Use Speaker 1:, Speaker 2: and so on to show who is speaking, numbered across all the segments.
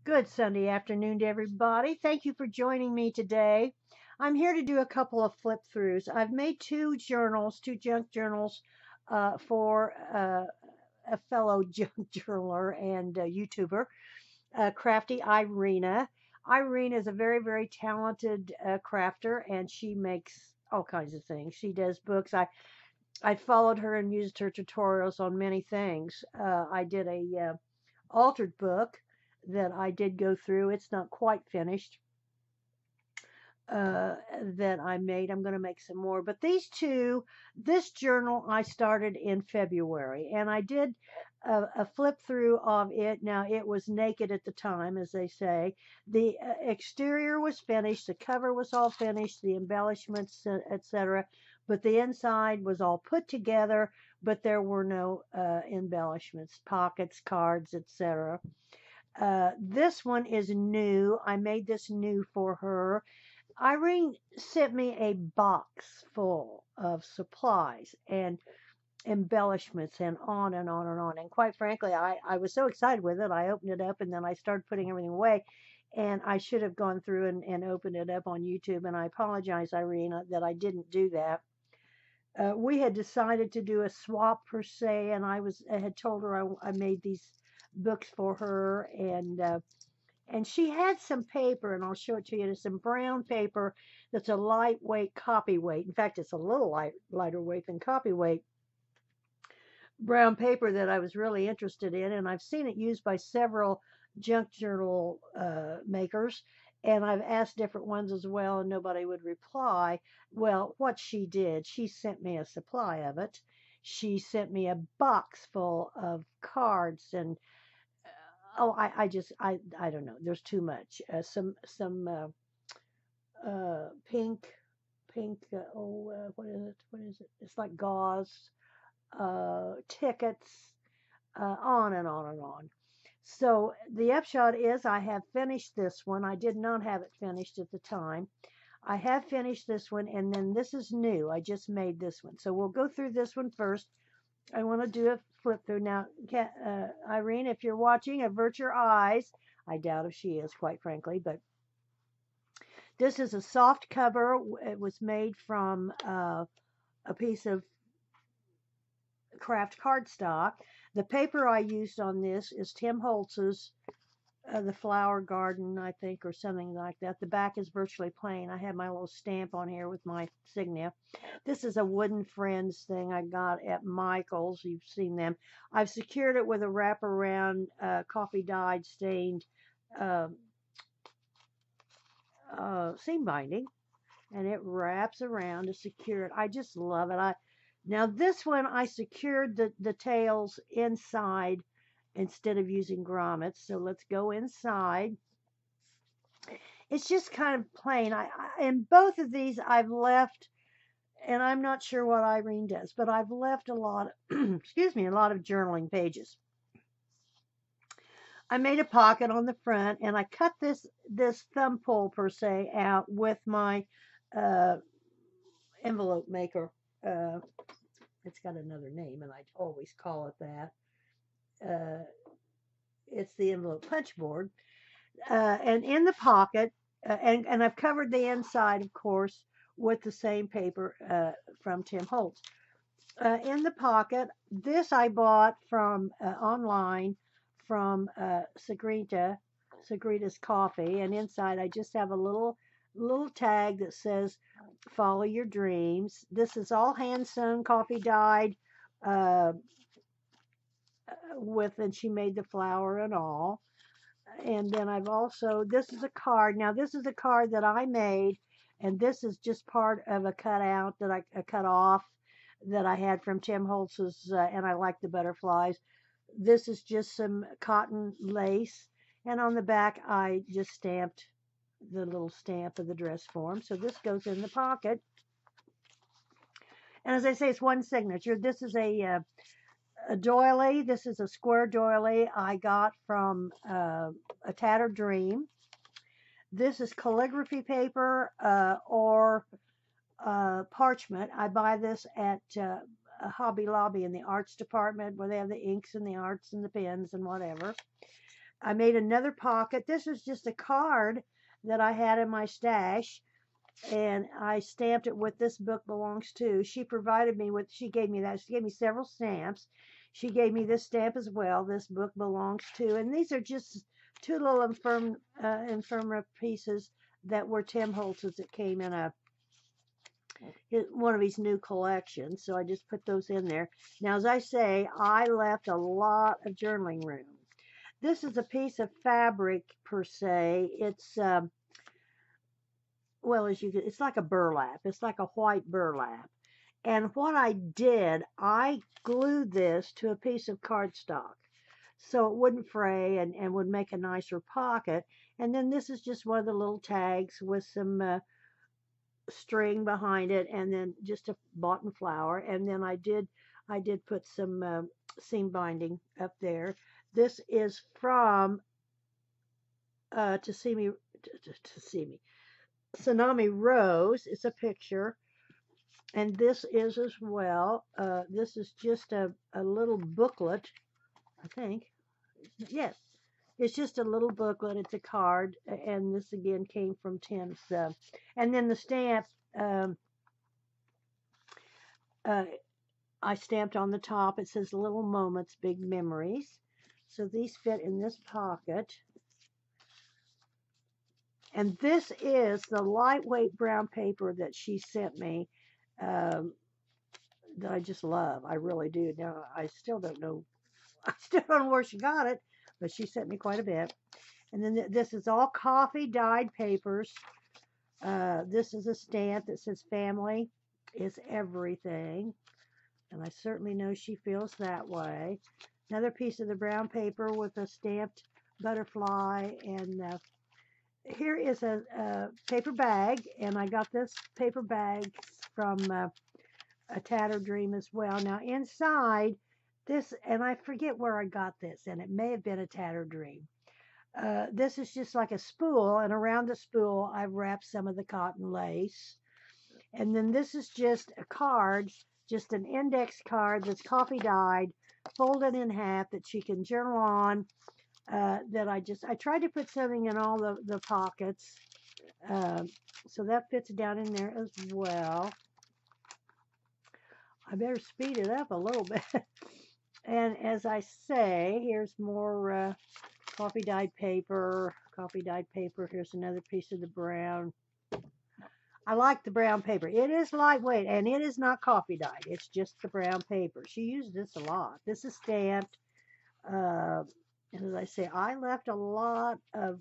Speaker 1: Good Sunday afternoon to everybody. Thank you for joining me today. I'm here to do a couple of flip throughs. I've made two journals, two junk journals for a fellow junk journaler and YouTuber, Crafty Irina. Irina is a very, very talented crafter, and she makes all kinds of things. She does books. I followed her and used her tutorials on many things. I did a altered book that I did go through. It's not quite finished. Uh, that I made. I'm going to make some more. But these two, this journal I started in February, and I did a flip through of it. Now it was naked at the time, as they say. The exterior was finished, the cover was all finished, the embellishments, etc. But the inside was all put together, but there were no embellishments, pockets, cards, etc. This one is new. I made this new for her. Irene sent me a box full of supplies and embellishments and on and on and on. And quite frankly, I was so excited with it. I opened it up and then I started putting everything away. And I should have gone through and opened it up on YouTube. And I apologize, Irina, that I didn't do that. We had decided to do a swap per se, and I had told her I made these books for her, and she had some paper, and I'll show it to you. It's some brown paper that's a lightweight copyweight. In fact, it's a little lighter weight than copyweight brown paper that I was really interested in, and I've seen it used by several junk journal makers, and I've asked different ones as well, and nobody would reply. Well, what she did, she sent me a supply of it. She sent me a box full of cards and I don't know. There's too much. Some pink. What is it? What is it? It's like gauze. Tickets. On and on and on. So the upshot is I have finished this one. I did not have it finished at the time. I have finished this one, and then this is new. I just made this one. So we'll go through this one first. I want to do a flip through. Now, Irene, if you're watching, avert your eyes. I doubt if she is, quite frankly, but this is a soft cover. It was made from a piece of craft cardstock. The paper I used on this is Tim Holtz's The Flower Garden, I think, or something like that. The back is virtually plain. I have my little stamp on here with my signia. This is a Wooden Friends thing I got at Michael's. You've seen them. I've secured it with a wraparound coffee dyed stained uh, seam binding, and it wraps around to secure it. I just love it. Now this one I secured the tails inside instead of using grommets. So let's go inside. It's just kind of plain. In both of these I've left, and I'm not sure what Irene does, but I've left a lot of, excuse me, a lot of journaling pages. I made a pocket on the front, and I cut this thumb pull per se out with my uh, envelope maker. Uh, it's got another name, and I always call it that. Uh, it's the envelope punch board. And in the pocket, and I've covered the inside, of course, with the same paper from Tim Holtz. In the pocket, this I bought from online from Sagrita's Coffee, and inside I just have a little tag that says "Follow your dreams." This is all hand sewn, coffee dyed, uh, and she made the flower and all. And then I've also, this is a card. Now, this is a card that I made, and this is just part of a cutout that I cut off that I had from Tim Holtz's, and I like the butterflies. This is just some cotton lace, and on the back, I just stamped the little stamp of the dress form. So this goes in the pocket. And as I say, it's one signature. This is a doily. This is a square doily I got from A Tattered Dream. This is calligraphy paper or parchment. I buy this at Hobby Lobby in the arts department where they have the inks and the arts and the pens and whatever. I made another pocket. This is just a card that I had in my stash, and I stamped it with "This book belongs to." She provided me with, she gave me that. She gave me several stamps. She gave me this stamp as well, "This book belongs to." And these are just two little ephemera pieces that were Tim Holtz's that came in one of his new collections. So I just put those in there. Now, as I say, I left a lot of journaling room. This is a piece of fabric per se. It's well, as you can, it's like a burlap. It's like a white burlap. And what I did, I glued this to a piece of cardstock so it wouldn't fray and would make a nicer pocket. And then this is just one of the little tags with some string behind it, and then just a boughten flower. And then I did put some seam binding up there. This is from to see me to see me Tsunami Rose. It's a picture, and this is as well. This is just a little booklet, I think. Yes, it's just a little booklet. It's a card, and this again came from Tim's. And then the stamp, um, uh, I stamped on the top. It says "Little Moments, Big Memories." So these fit in this pocket. And this is the lightweight brown paper that she sent me. Um, that I just love. I really do. Now, I still don't know. I still don't know where she got it, but she sent me quite a bit. And then this is all coffee dyed papers. This is a stamp that says "Family is everything." And I certainly know she feels that way. Another piece of the brown paper with a stamped butterfly. And here is a paper bag. And I got this paper bag from A Tattered Dream as well. Now inside this, and I forget where I got this, and it may have been A Tattered Dream. This is just like a spool, and around the spool I've wrapped some of the cotton lace. And then this is just a card, just an index card that's coffee dyed, folded in half that she can journal on. I tried to put something in all the pockets. So that fits down in there as well. I better speed it up a little bit. And as I say, here's more coffee dyed paper. Coffee dyed paper. Here's another piece of the brown. I like the brown paper. It is lightweight, and it is not coffee dyed. It's just the brown paper. She used this a lot. This is stamped. And as I say, I left a lot of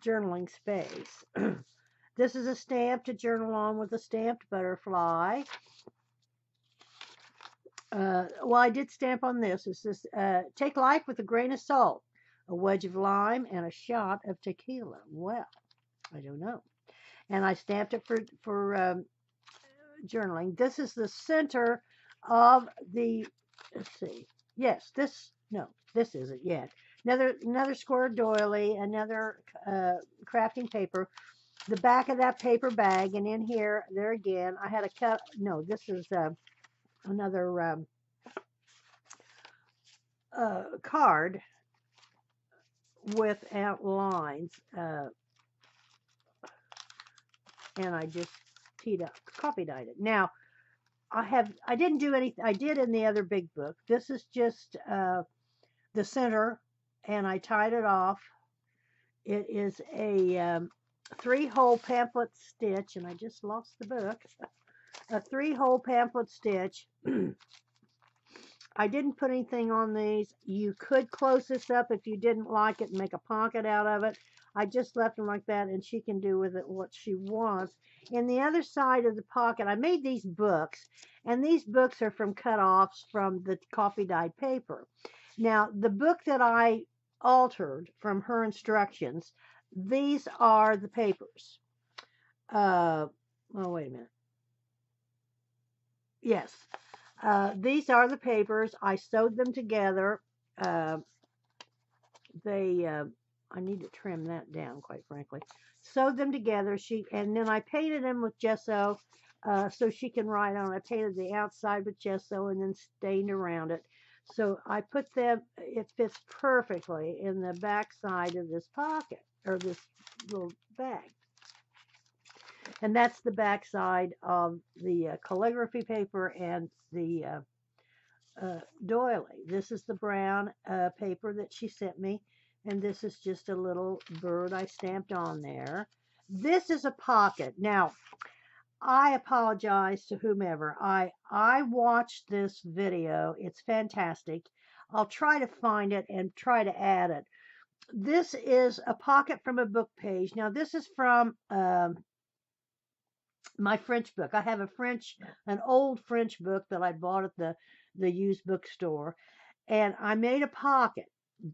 Speaker 1: journaling space. This is a stamp to journal on with a stamped butterfly. Well, I did stamp on this. It says, "Take life with a grain of salt, a wedge of lime, and a shot of tequila." Well, I don't know. And I stamped it for journaling. This is the center of the, let's see. Yes, this isn't yet. Another square doily, another crafting paper. The back of that paper bag, and in here, there again, I had a cut. No, this is another card with outlines, and I just coffee dyed it. Now, I didn't do anything. I did in the other big book. This is just the center, and I tied it off. It is a 3-hole pamphlet stitch, and I just lost the book. A 3-hole pamphlet stitch. I didn't put anything on these. You could close this up if you didn't like it and make a pocket out of it. I just left them like that, and she can do with it what she wants. In the other side of the pocket, I made these books, and these books are from cut-offs from the coffee dyed paper. Now, the book that I altered from her instructions, these are the papers. Oh, wait a minute. Yes. These are the papers. I sewed them together. I need to trim that down, quite frankly. Sewed them together. And then I painted them with gesso, so she can write on. I painted the outside with gesso and then stained around it. So I put them, it fits perfectly in the back side of this pocket, or this little bag. And that's the back side of the calligraphy paper and the doily. This is the brown paper that she sent me, and this is just a little bird I stamped on there. This is a pocket. Now, I apologize to whomever. I watched this video. It's fantastic. I'll try to find it and try to add it. This is a pocket from a book page. Now, this is from my French book. I have an old French book that I bought at the used bookstore, and I made a pocket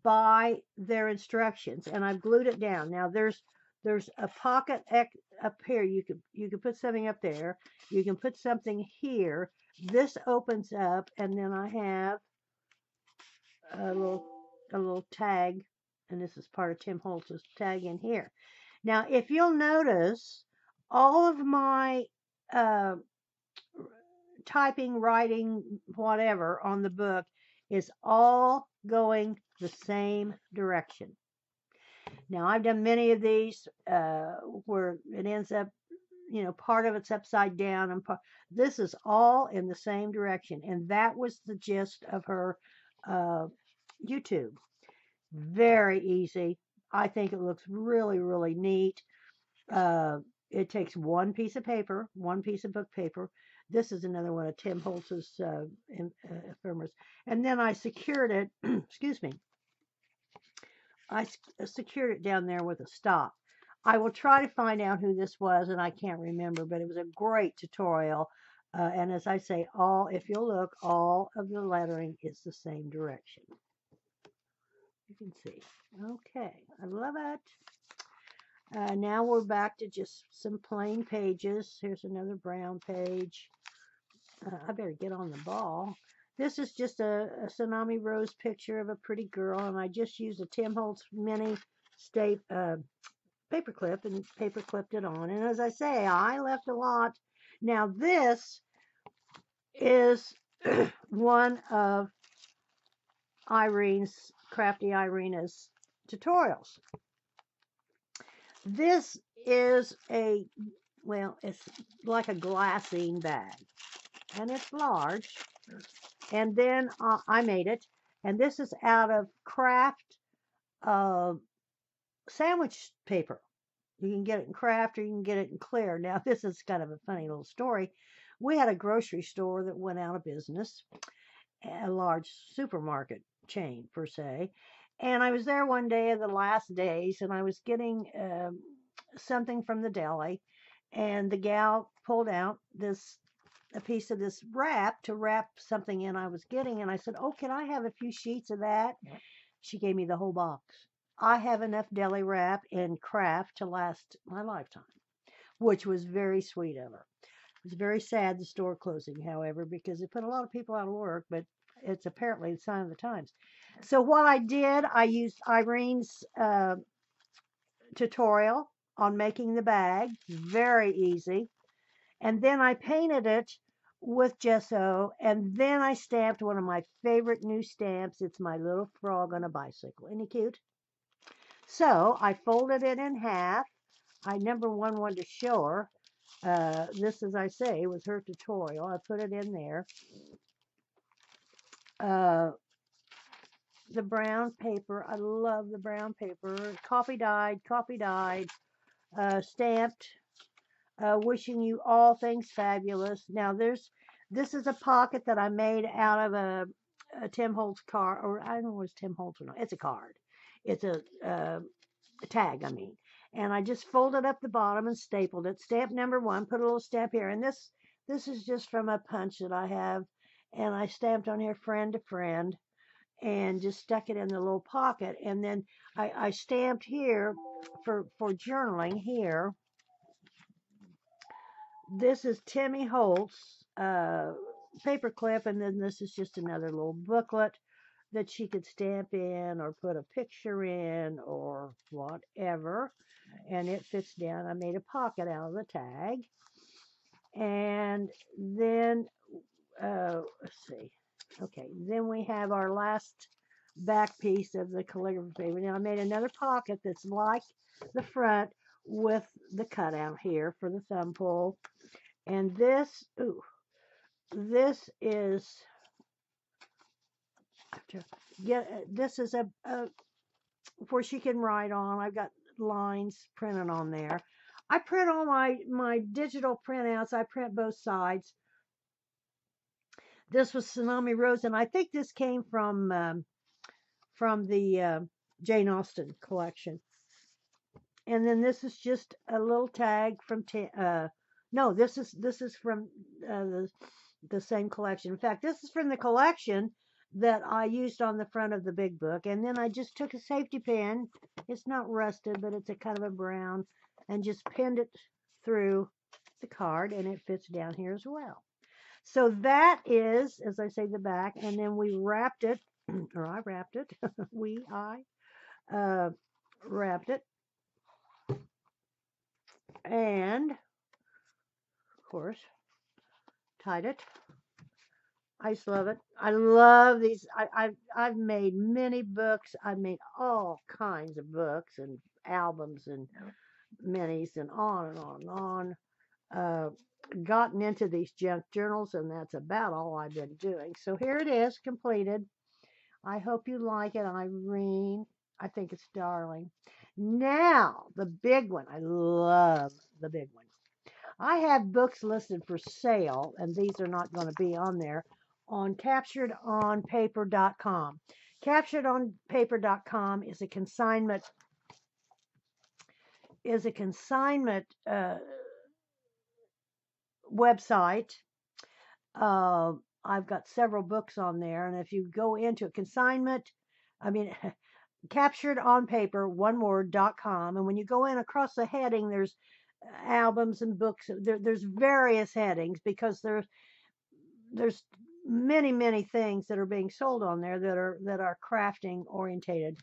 Speaker 1: by their instructions, and I've glued it down. Now there's a pocket up here. You could put something up there. You can put something here. This opens up, and then I have a little tag, and this is part of Tim Holtz's tag in here. Now, if you'll notice, all of my uh, typing, writing, whatever on the book is all going the same direction. Now, I've done many of these where it ends up, part of it's upside down, and this is all in the same direction. And that was the gist of her YouTube. Very easy. I think it looks really, really neat. It takes one piece of paper, one piece of book paper. This is another one of Tim Holtz's ephemera. And then I secured it, excuse me, I secured it down there with a stop. I will try to find out who this was, and I can't remember, but it was a great tutorial. And as I say, if you'll look, all of the lettering is the same direction. You can see. Okay, I love it. Now we're back to just some plain pages. Here's another brown page. I better get on the ball. This is just a Tsunami Rose picture of a pretty girl, and I just used a Tim Holtz mini paper clip and paper clipped it on. And as I say, I left a lot. Now this is one of Crafty Irina's tutorials. This is it's like a glassine bag, and it's large. And then I made it, and this is out of craft sandwich paper. You can get it in craft, or you can get it in clear. Now, this is kind of a funny little story. We had a grocery store that went out of business, a large supermarket chain per se. And I was there one day of the last days, and I was getting something from the deli, and the gal pulled out a piece of this wrap to wrap something in I was getting, and I said, "Oh, can I have a few sheets of that?" She gave me the whole box. I have enough deli wrap in craft to last my lifetime, which was very sweet of her. It was very sad, the store closing, however, because it put a lot of people out of work, but it's apparently the sign of the times. So what I did, I used Irene's tutorial on making the bag. Very easy. And then I painted it with gesso, and then I stamped one of my favorite new stamps. It's my little frog on a bicycle. Isn't he cute? So I folded it in half. I number one wanted to show her. This, as I say, was her tutorial. I put it in there. The brown paper, I love the brown paper. Coffee dyed, stamped. Wishing you all things fabulous. Now this is a pocket that I made out of a Tim Holtz card, or I don't know if it's Tim Holtz or not. It's a card. It's a tag, I mean. And I just folded up the bottom and stapled it. Stamp number one, put a little stamp here. And this is just from a punch that I have. And I stamped on here friend to friend and just stuck it in the little pocket. And then I stamped here for journaling here. This is Timmy Holtz paper clip, and then this is just another little booklet that she could stamp in or put a picture in or whatever. And it fits down. I made a pocket out of the tag. And then, let's see. Okay, then we have our last back piece of the calligraphy paper. Now I made another pocket that's like the front with the cutout here for the thumb pull. And this, ooh, this is this is a where she can write on. I've got lines printed on there. I print all my digital printouts. I print both sides. This was Tsunami Rose, and I think this came from the Jane Austen collection. And then this is just a little tag from no, this is from the same collection. In fact, this is from the collection that I used on the front of the big book. And then I just took a safety pin. It's not rusted, but it's a kind of a brown, and just pinned it through the card, and it fits down here as well. So that is, as I say, the back, and then we wrapped it, or I wrapped it. I wrapped it, and of course tied it. I just love it. I love these. I've made many books. I've made all kinds of books and albums and minis and on and on and on. Uh, Gotten into these junk journals, and that's about all I've been doing. So here it is, completed. I hope you like it, Irene. I think it's darling. Now, the big one. I love the big one. I have books listed for sale, and these are not going to be on there, on capturedonpaper.com. Capturedonpaper.com is a consignment website. Uh, I've got several books on there, and if you go into a consignment, I mean, captured on paper, one word.com, and when you go in across the heading, there's albums and books. There's various headings because there's many things that are being sold on there that are crafting orientated.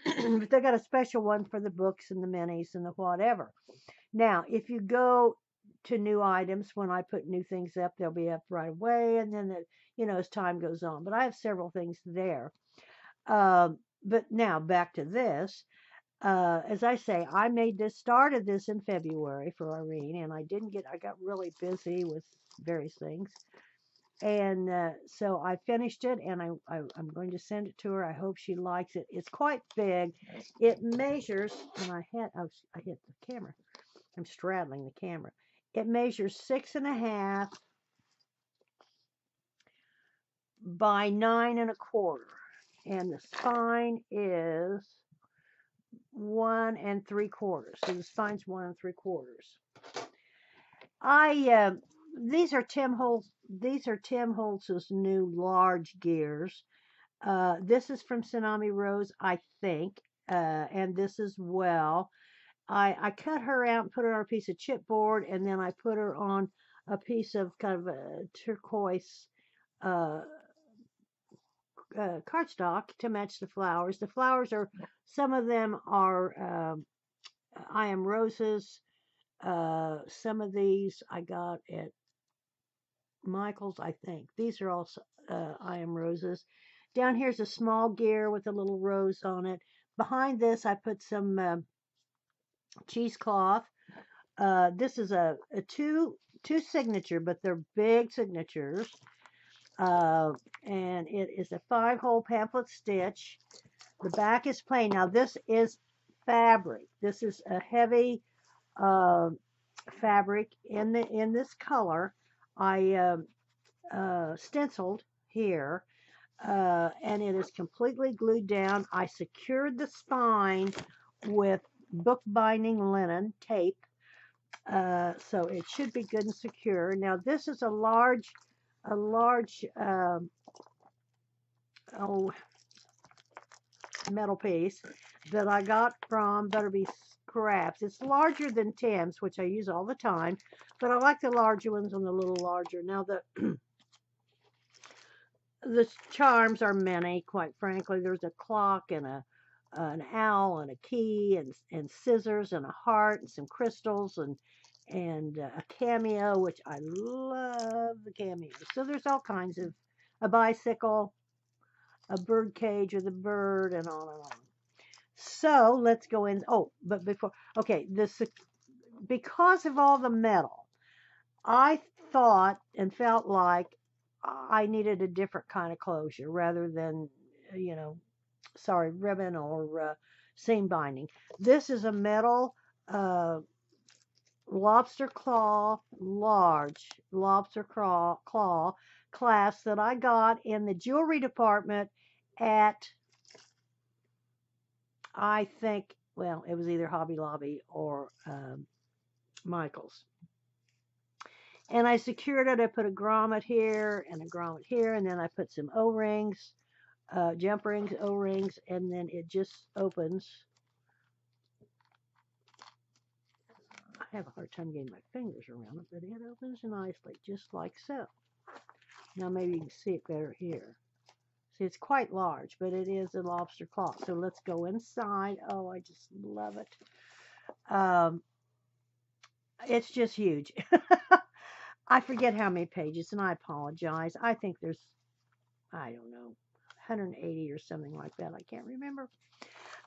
Speaker 1: But they got a special one for the books and the minis and the whatever. Now, if you go to new items, when I put new things up, they'll be up right away, and then as time goes on. But I have several things there. But now back to this. As I say, started this in February for Irene, and I got really busy with various things. And so I finished it, and I'm going to send it to her. I hope she likes it. It's quite big. It measures, and I hit the camera. I'm straddling the camera. It measures 6.5 by 9.25, and the spine is 1 3/4. So the spine's 1 3/4. These are Tim Holtz. These are Tim Holtz's new large gears. This is from Tsunami Rose, I think, and this as well. I cut her out and put her on a piece of chipboard, and then I put her on a piece of kind of a turquoise uh, cardstock to match the flowers. The flowers some of them are I am roses. Some of these I got at Michael's, I think. These are all I am roses. Down here's a small gear with a little rose on it. Behind this, I put some cheesecloth. This is a two signature, but they're big signatures. And it is a 5-hole pamphlet stitch. The back is plain. Now this is fabric. This is a heavy fabric in this color. I stenciled here, and it is completely glued down. I secured the spine with bookbinding linen tape, so it should be good and secure. Now this is a large oh, metal piece that I got from Butterby Scraps. It's larger than Tim's, which I use all the time, but I like the larger ones and the little larger. Now the charms are many, quite frankly. There's a clock and an owl and a key and scissors and a heart and some crystals and a cameo, which I love the cameo. So there's all kinds of a bicycle, a bird cage with a bird, and on and on. So let's go in. Oh, but before, okay, this because of all the metal, I thought and felt like I needed a different kind of closure rather than, you know, sorry, ribbon or seam binding. This is a metal uh, lobster claw, large lobster claw clasp that I got in the jewelry department at, I think, well, it was either Hobby Lobby or Michael's. And I secured it. I put a grommet here and a grommet here, and then I put some O-rings, jump rings, O-rings, and then it just opens. I have a hard time getting my fingers around it, but it opens nicely, just like so. Now maybe you can see it better here. See, it's quite large, but it is a lobster claw. So let's go inside. Oh, I just love it. It's just huge. I forget how many pages, and I apologize. I think there's, I don't know, 180 or something like that. I can't remember.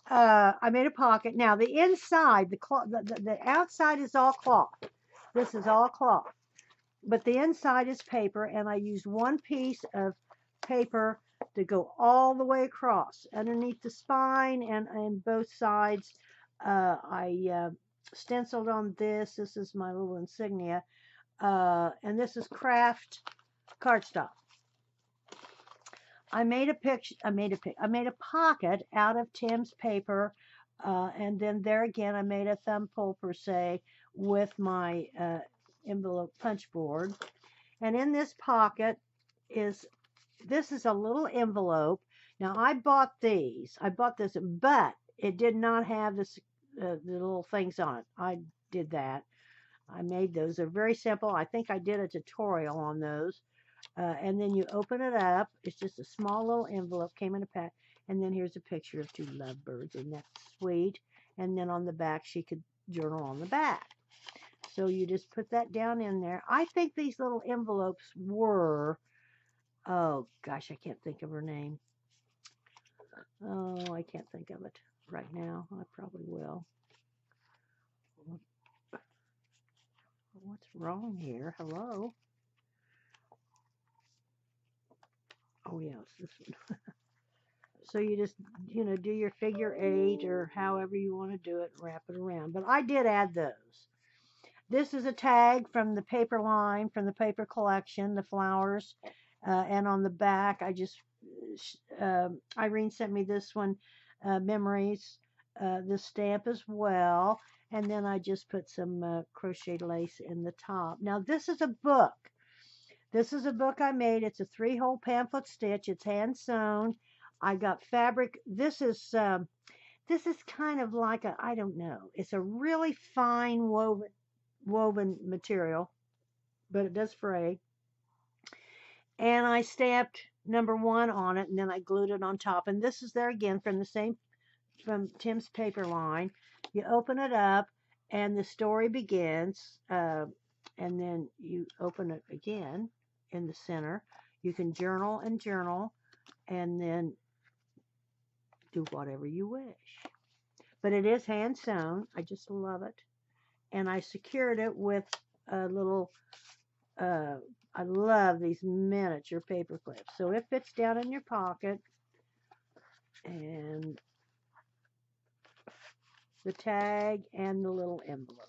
Speaker 1: I made a pocket. Now the inside, the outside is all cloth. This is all cloth, but the inside is paper, and I used one piece of paper to go all the way across underneath the spine and both sides. I stenciled on this. This is my little insignia, and this is craft cardstock. I made a picture. I made a pocket out of Tim's paper, and then there again, I made a thumb pull per se with my envelope punch board. And in this pocket is this is a little envelope. Now I bought these. I bought this, but it did not have this the little things on it. I did that. I made those. They're very simple. I think I did a tutorial on those. And then you open it up. It's just a small little envelope, came in a pack. And then here's a picture of two lovebirds, and that's sweet. And then on the back, she could journal on the back. So you just put that down in there. I think these little envelopes were, oh gosh, I can't think of her name. Oh, I can't think of it right now. I probably will. What's wrong here? Hello? Oh, yeah, it's this one. So you just, do your figure 8 or however you want to do it, wrap it around. But I did add those. This is a tag from the paper line, from the paper collection, the flowers. And on the back, Irene sent me this one, Memories, the stamp as well. And then I just put some crochet lace in the top. Now, this is a book. This is a book I made. It's a 3-hole pamphlet stitch. It's hand sewn. I got fabric. This is kind of like a, I don't know. It's a really fine woven material, but it does fray. And I stamped number 1 on it, and then I glued it on top. And this is there again from Tim's paper line. You open it up, and the story begins. And then you open it again in the center. You can journal, and then do whatever you wish. But it is hand sewn. I just love it. And I secured it with a little, I love these miniature paper clips. So it fits down in your pocket. And the tag and the little envelope.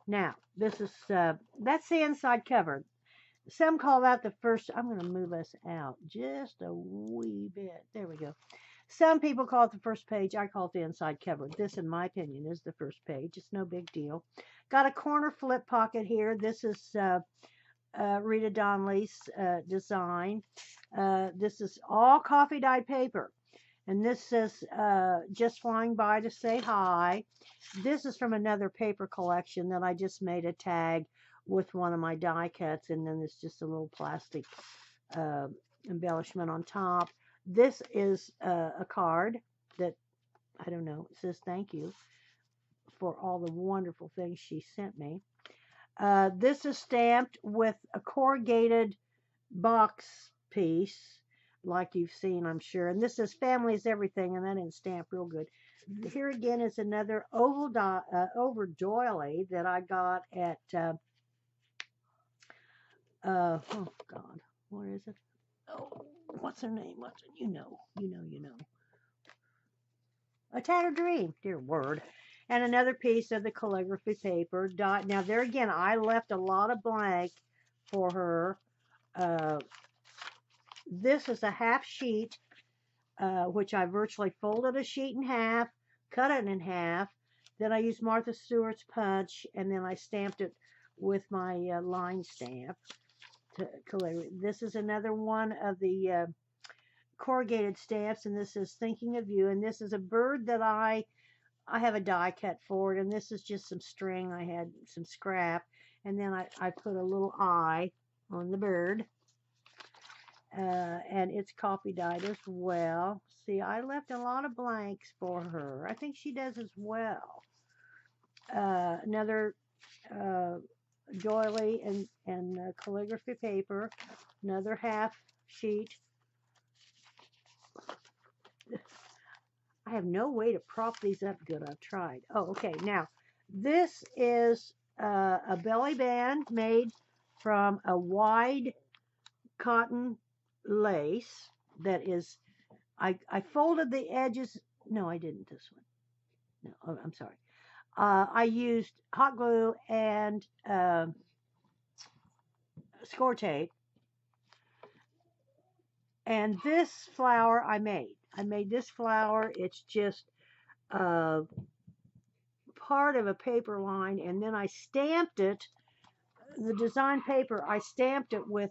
Speaker 1: Now, this is, that's the inside cover. Some call that the first, I'm going to move us out just a wee bit. There we go. Some people call it the first page. I call it the inside cover. This, in my opinion, is the first page. It's no big deal. Got a corner flip pocket here. This is Rita Donnelly's design. This is all coffee dyed paper. And this says, just flying by to say hi. This is from another paper collection that I just made a tag with one of my die cuts. And then there's just a little plastic embellishment on top. This is a card that, I don't know, it says thank you for all the wonderful things she sent me. This is stamped with a corrugated box piece like you've seen, I'm sure. And this is Family is Everything, and that didn't stamp real good. Here again is another over doily that I got at, oh God, what is it? Oh, what's her name? What's it? You know. A Tattered Dream, dear word. And another piece of the calligraphy paper. Now, there again, I left a lot of blank for her. Uh, this is a half sheet, which I virtually folded a sheet in half, cut it in half. Then I used Martha Stewart's punch, and then I stamped it with my line stamp. This is another one of the corrugated stamps, and this is Thinking of You, and this is a bird that I have a die cut for it, and this is just some string. I had some scrap, and then I put a little eye on the bird, and it's coffee dyed as well. See, I left a lot of blanks for her. I think she does as well. Another doily and calligraphy paper, another half sheet. I have no way to prop these up good. I've tried. Oh, okay. Now, this is a belly band made from a wide cotton lace that is, I folded the edges. No, I didn't this one. No, oh, I'm sorry. I used hot glue and score tape. And this flower I made. I made this flower. It's just part of a paper line, and then I stamped it. The design paper, I stamped it with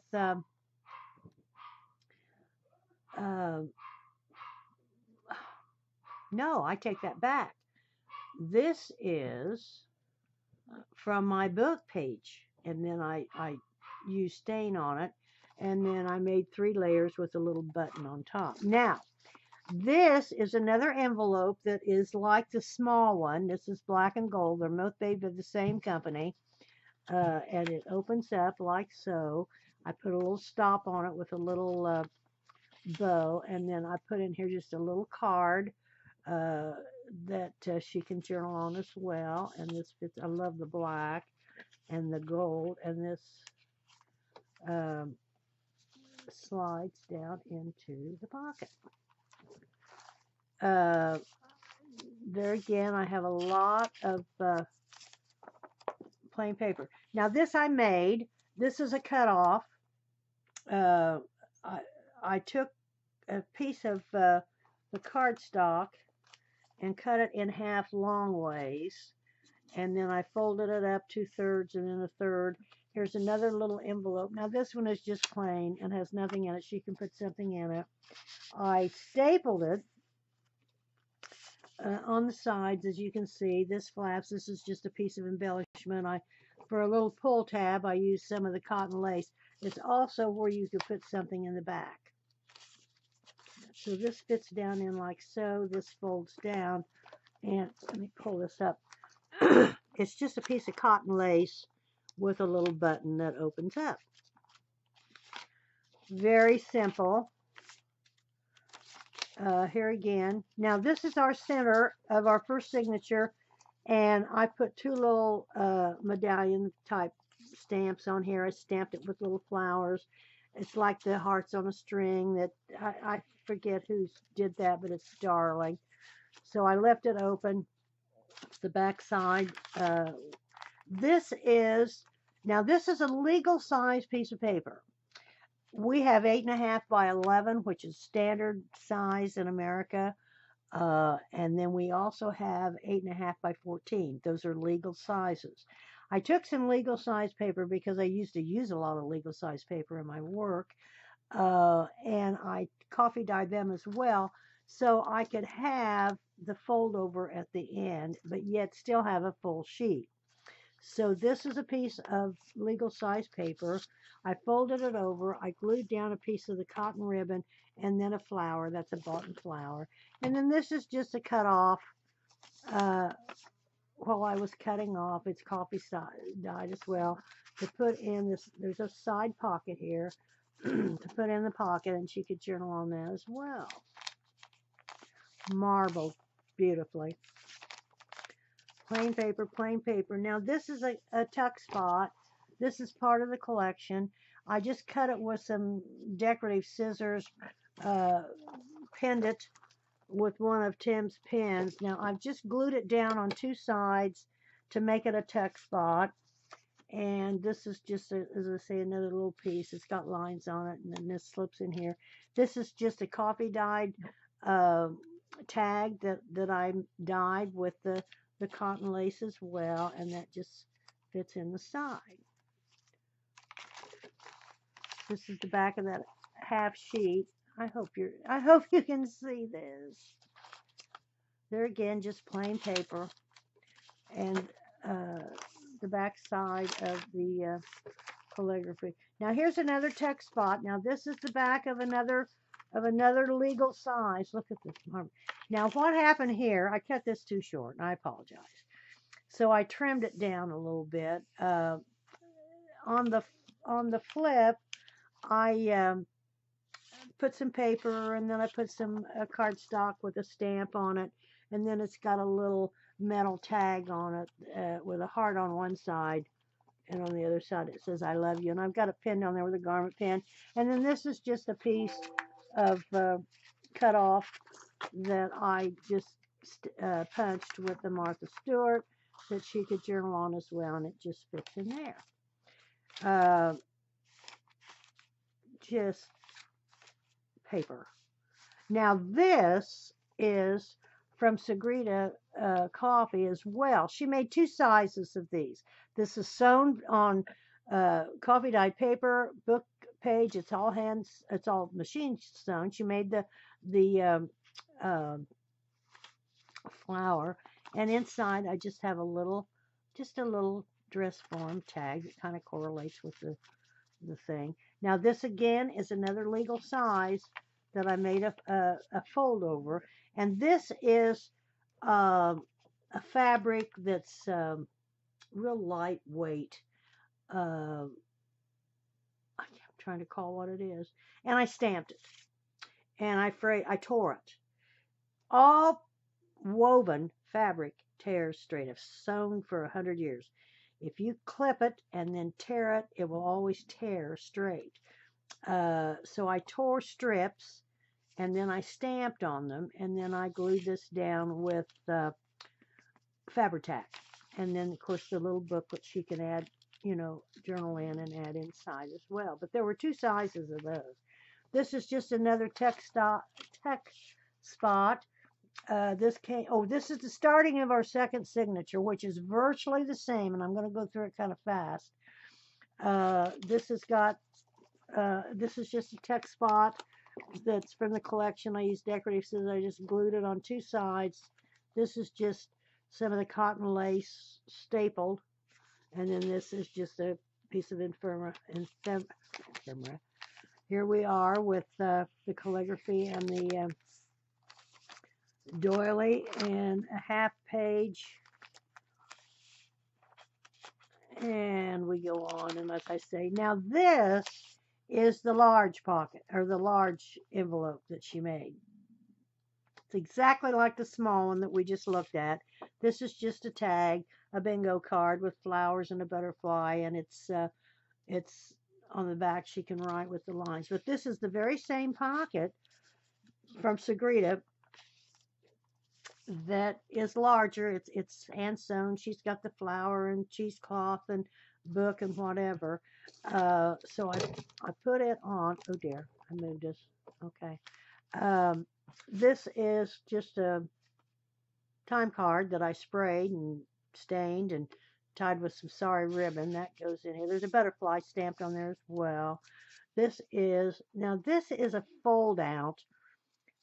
Speaker 1: no, I take that back. This is from my book page, and then I used stain on it, and then I made 3 layers with a little button on top. Now, this is another envelope that is like the small one. This is black and gold. They're both made by the same company. And it opens up like so. I put a little stop on it with a little bow, and then I put in here just a little card that she can journal on as well. And this fits. I love the black and the gold, and this slides down into the pocket. There again, I have a lot of plain paper. Now this I made. This is a cutoff. I took a piece of the cardstock and cut it in half long ways, and then I folded it up 2/3 and then 1/3. Here's another little envelope. Now this one is just plain and has nothing in it. She can put something in it. I stapled it on the sides, as you can see. This flaps. This is just a piece of embellishment. For a little pull tab, I used some of the cotton lace. It's also where you could put something in the back. So this fits down in like so. This folds down, and let me pull this up. It's just a piece of cotton lace with a little button that opens up. Very simple. Here again. Now this is our center of our first signature, and I put 2 little medallion type stamps on here. I stamped it with little flowers. It's like the hearts on a string that I forget who did that, but it's darling. So I left it open. The back side. This is a legal size piece of paper. We have 8.5 by 11, which is standard size in America. And then we also have 8.5 by 14. Those are legal sizes. I took some legal size paper because I used to use a lot of legal size paper in my work. And I coffee dyed them as well, so I could have the fold over at the end, but yet still have a full sheet. So this is a piece of legal size paper. I folded it over. I glued down a piece of the cotton ribbon and then a flower. That's a button flower. And then this is just a cut off. While I was cutting off, it's coffee dyed as well. To put in this, there's a side pocket here to put in the pocket, and she could journal on that as well. Marbled beautifully. Plain paper, plain paper. Now this is a tuck spot. This is part of the collection. I just cut it with some decorative scissors, pinned it with one of Tim's pins. Now I've just glued it down on two sides to make it a tuck spot. And this is just, as I say, another little piece. It's got lines on it, and then this slips in here. This is just a coffee dyed tag that I dyed with the cotton lace as well, and that just fits in the side. This is the back of that half sheet. I hope you can see this. There again, just plain paper, and the back side of the calligraphy. Now here's another text spot. Now this is the back of another legal size. Look at this. Now what happened here? I cut this too short, and I apologize. So I trimmed it down a little bit. On the flip, I put some paper, and then I put some cardstock with a stamp on it, and then it's got a little metal tag on it with a heart on one side, and on the other side it says I love you, and I've got it pinned on there with a garment pin. And then this is just a piece of cut off that I just punched with the Martha Stewart that she could journal on as well, and it just fits in there. Just paper. Now this is from Sagrita Coffee as well. She made two sizes of these. This is sewn on coffee dyed paper, book page. It's all machine sewn. She made the flower, and inside I just have a little dress form tag that kind of correlates with the thing. Now this again is another legal size that I made a fold over, and this is a fabric that's real lightweight. I'm trying to call what it is, and I stamped it, and I tore it. All woven fabric tears straight. I've sewn for 100 years. If you clip it and then tear it, it will always tear straight. So I tore strips, and then I stamped on them, and then I glued this down with Fabri-Tac. And then, of course, the little booklet she can add, journal in and add inside as well. But there were two sizes of those. This is just another tech spot. This is the starting of our second signature, which is virtually the same, and I'm going to go through it kind of fast. This is just a text spot that's from the collection. I used decorative scissors. I just glued it on two sides. This is just some of the cotton lace stapled, and then this is just a piece of ephemera. Here we are with the calligraphy and the doily, and a half page, and we go on. And as I say, now this is the large pocket, or the large envelope that she made. It's exactly like the small one that we just looked at. This is just a tag, a bingo card with flowers and a butterfly, and it's on the back. She can write with the lines. But this is the very same pocket from Sagrita that is larger. It's hand sewn. She's got the flower and cheesecloth and book and whatever. So I put it on. Oh dear, I moved this. Okay. This is just a time card that I sprayed and stained and tied with some sorry ribbon. That goes in here. There's a butterfly stamped on there as well. This is a fold out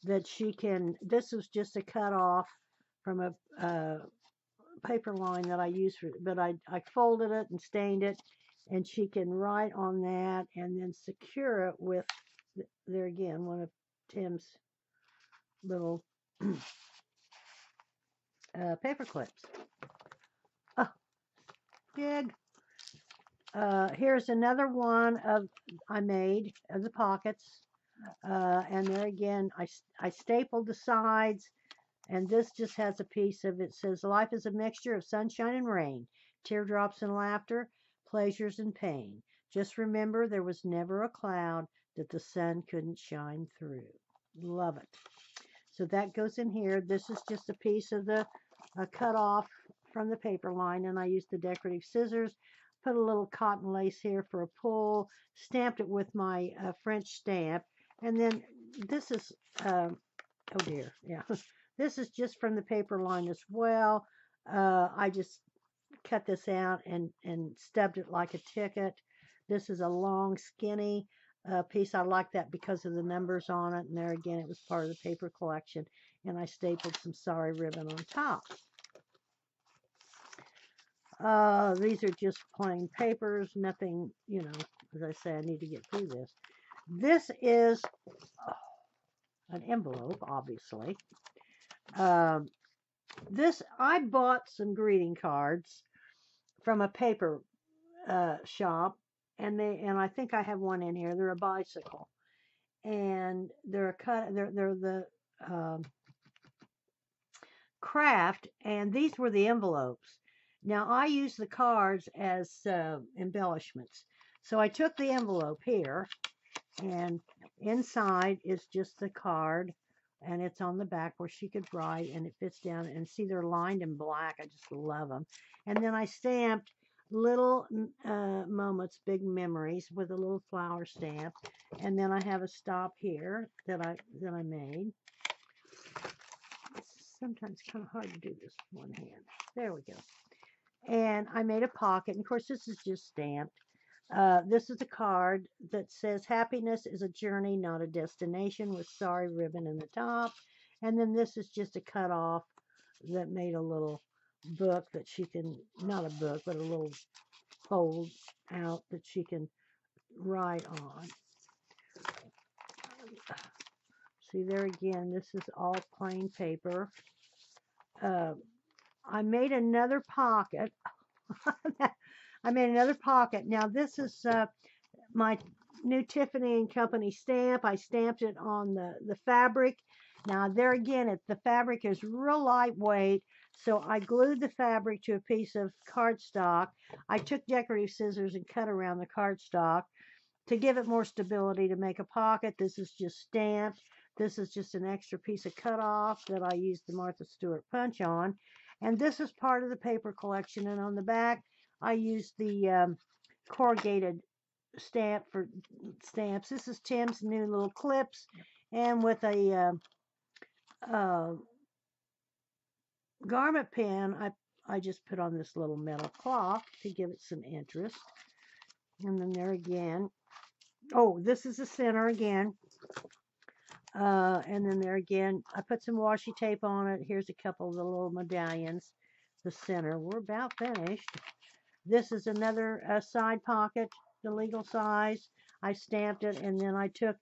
Speaker 1: that she can. This was just a cut off from a paper line that I used for, but I folded it and stained it, and she can write on that and then secure it with, there again, one of Tim's little paper clips. Oh, big. Here's another one I made of the pockets. And there again, I stapled the sides, and this just has a piece of it. Says, life is a mixture of sunshine and rain, teardrops and laughter, pleasures and pain. Just remember there was never a cloud that the sun couldn't shine through. Love it. So that goes in here. This is just a piece of the cut off from the paper line, and I used the decorative scissors, put a little cotton lace here for a pull, stamped it with my French stamp, and then this is, oh dear, yeah, this is just from the paper line as well. I just cut this out and stubbed it like a ticket. This is a long, skinny piece. I like that because of the numbers on it. And there again, it was part of the paper collection. And I stapled some sorry ribbon on top. These are just plain papers. Nothing, you know, as I say, I need to get through this. This is an envelope, obviously. This, I bought some greeting cards from a paper shop, and I think I have one in here. They're a bicycle, and they're the craft, and these were the envelopes. Now I use the cards as embellishments, so I took the envelope here, and inside is just the card, and it's on the back where she could write, and it fits down, and see they're lined in black. I just love them. And then I stamped little moments, big memories, with a little flower stamp, and then I have a stop here that I made. It's sometimes kind of hard to do this with one hand. There we go. And I made a pocket, and of course this is just stamped. This is a card that says, happiness is a journey, not a destination, with sorry ribbon in the top. And then this is just a cut off that made a little book that she can, not a book, but a little fold out that she can write on. See there again, this is all plain paper. I made another pocket. I made another pocket. Now this is my new Tiffany and Company stamp. I stamped it on the fabric. Now there again, the fabric is real lightweight, so I glued the fabric to a piece of cardstock. I took decorative scissors and cut around the cardstock to give it more stability to make a pocket. This is just stamped. This is just an extra piece of cut off that I used the Martha Stewart punch on. And this is part of the paper collection. And on the back, I used the corrugated stamp for stamps. This is Tim's new little clips, and with a garment pin, I just put on this little metal cloth to give it some interest. And then there again, oh, this is the center again. And then there again, I put some washi tape on it. Here's a couple of the little medallions. The center, we're about finished. This is another side pocket, the legal size. I stamped it, and then I took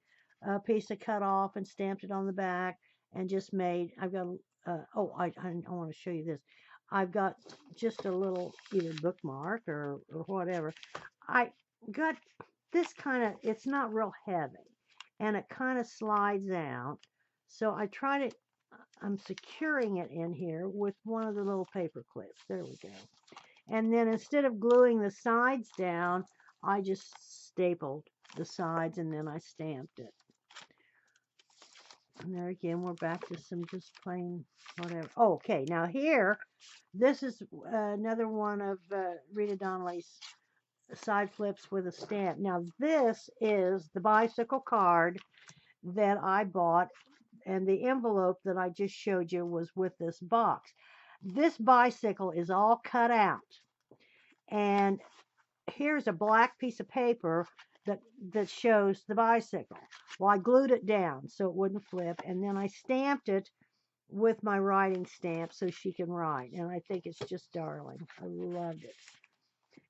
Speaker 1: a piece of cut off and stamped it on the back, and just made, I've got, oh, I want to show you this. I've got just a little either bookmark or whatever. I got this kind of, it's not real heavy, and it kind of slides out. So I tried it, I'm securing it in here with one of the little paper clips. There we go. And then instead of gluing the sides down, I just stapled the sides, and then I stamped it. And there again, we're back to some just plain whatever. Oh, okay, now here, this is another one of Rita Donnelly's side flips with a stamp. Now this is the bicycle card that I bought, and the envelope that I just showed you was with this box. This bicycle is all cut out, and here's a black piece of paper that shows the bicycle. Well, I glued it down so it wouldn't flip, and then I stamped it with my writing stamp so she can write, and I think it's just darling. I loved it.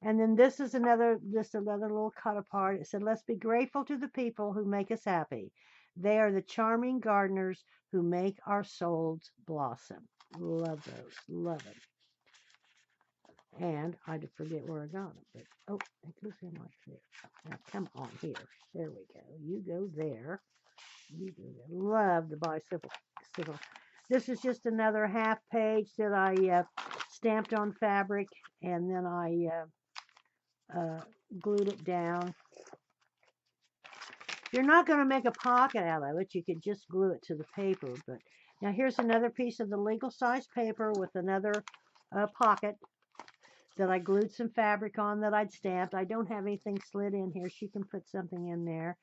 Speaker 1: And then this is another little cut apart. It said, let's be grateful to the people who make us happy. They are the charming gardeners who make our souls blossom. Love those. Love it. And I forget where I got them. But, oh, it goes in like this. Now, come on here. There we go. You go there. You go there. Love the bicycle. This is just another half page that I stamped on fabric, and then I glued it down. You're not going to make a pocket out of it. You could just glue it to the paper. But now here's another piece of the legal size paper with another pocket that I glued some fabric on that I'd stamped. I don't have anything slid in here. She can put something in there.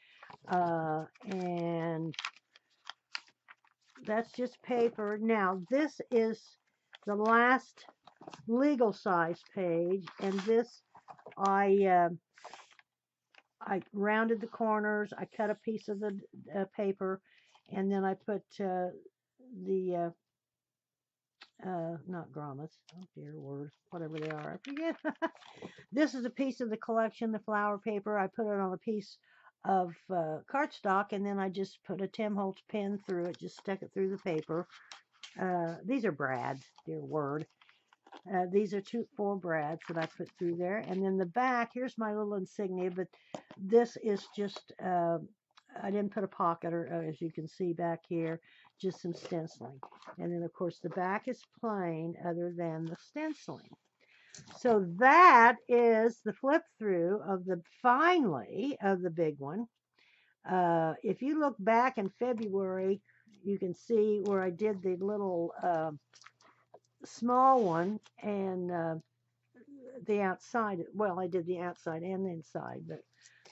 Speaker 1: And that's just paper. Now this is the last legal size page, and this I rounded the corners. I cut a piece of the paper, and then I put the not grommets, oh dear word, whatever they are, I forget. This is a piece of the collection, the flower paper. I put it on a piece of cardstock, and then I just put a Tim Holtz pen through it, just stuck it through the paper. These are brads, dear word. These are 4 brads that I put through there. And then the back, here's my little insignia, but this is just, I didn't put a pocket, or as you can see back here, just some stenciling. And then, of course, the back is plain other than the stenciling. So that is the flip through of finally, of the big one. If you look back in February, you can see where I did the little small one, and the outside. Well, I did the outside and the inside. But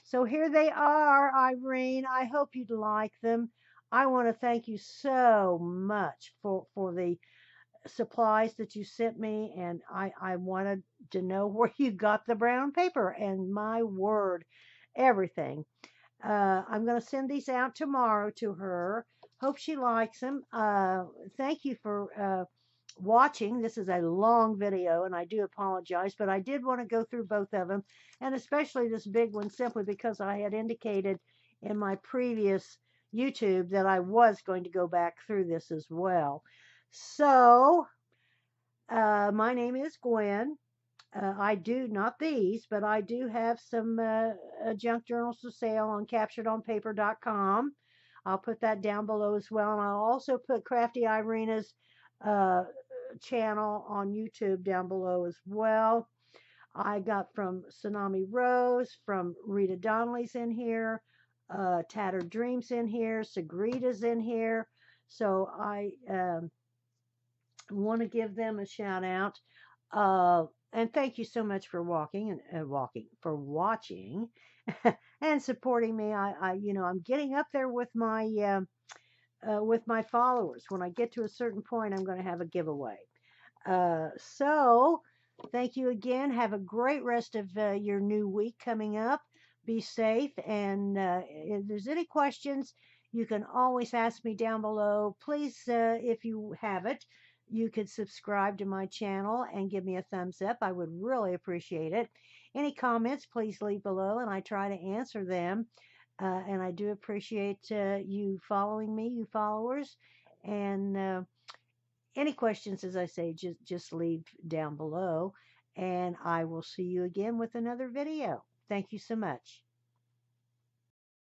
Speaker 1: so here they are, Irene. I hope you'd like them. I want to thank you so much for the supplies that you sent me, and I wanted to know where you got the brown paper, and my word, everything. I'm going to send these out tomorrow to her. Hope she likes them. Thank you for watching. This is a long video, and I do apologize, but I did want to go through both of them, and especially this big one, simply because I had indicated in my previous YouTube that I was going to go back through this as well. So, my name is Gwen. I do, not these, but I do have some junk journals for sale on capturedonpaper.com. I'll put that down below as well. And I'll also put Crafty Irina's channel on YouTube down below as well. I got from Tsunami Rose, from Rita Donnelly's in here, Tattered Dreams in here, Sagrita's in here. So I want to give them a shout out. And thank you so much for watching and supporting me. I'm getting up there with my followers. When I get to a certain point, I'm going to have a giveaway. So thank you again. Have a great rest of your new week coming up. Be safe. And if there's any questions, you can always ask me down below. Please, if you haven't, you could subscribe to my channel and give me a thumbs up. I would really appreciate it. Any comments, please leave below, and I try to answer them. And I do appreciate you following me, you followers. And any questions, as I say, just leave down below. And I will see you again with another video. Thank you so much.